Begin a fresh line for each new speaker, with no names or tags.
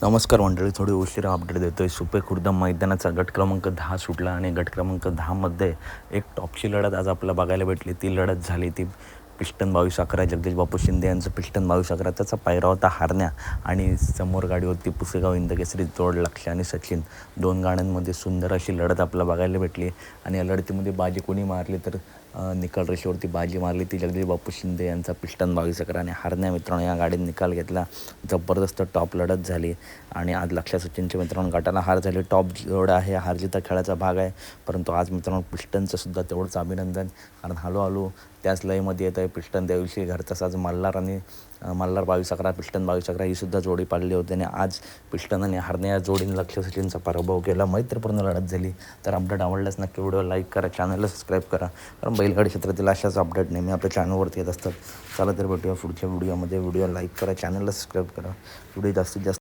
नमस्कार मंडळी, थोडी उशिरा अपडेट देतो आहे. सुपे खुर्द मैदानाचा गट क्रमांक 10 सुटला आणि गट क्रमांक 10मध्ये एक टॉपची लढत आज आपल्याला बघायला भेटली. ती लढत झाली ती पिस्टन 22-11 जगदीश बापू शिंदे यांचं पिस्टन 22-11. त्याचा पायरा होता हरण्या आणि समोर गाडी होती पुसेगाव हिंदकेसरी जोड लक्ष आणि सचिन. दोन गाड्यांमध्ये सुंदर अशी लढत आपल्याला बघायला भेटली आणि या लढतीमध्ये बाजी कोणी मारली तर निकाल रेषेवरती बाजी मारली ती जगदीश बापू शिंदे यांचा पिस्टन 22-11 आणि हरण्या मित्रांनो या गाडीत निकाल घेतला. जबरदस्त टॉप लढत झाली आणि आज लक्ष सचिनच्या मित्रांनो गटाला हार झाली. टॉप जोड आहे, हार जिता खेळाचा भाग आहे, परंतु आज मित्रांनो पिस्टनचं सुद्धा तेवढंच अभिनंदन, कारण हळूहळू त्याच लयमध्ये येत आहे पिस्टन. त्या दिवशी घरचाच आज मल्हार आणि मल्हार 22-11 पिस्टन 22-11 ही सुद्धा जोडी पाडली होती आणि आज पिस्टन आणि हरण्या या जोडीने लक्ष सचिनचा पराभव केला. मैत्रीपूर्ण लढत झाली. तर अपडेट आवडल्यास नक्की व्हिडिओ लाईक करा, चॅनलला सबस्क्राईब करा, कारण बैलगाडी क्षेत्रातील अशाच अपडेट नेहमी आपल्या चॅनलवरती येत असतात. चला तर भेटूया पुढच्या व्हिडिओमध्ये. व्हिडिओ लाईक करा, चॅनलला सबस्क्राईब करा, व्हिडिओ जास्तीत जास्त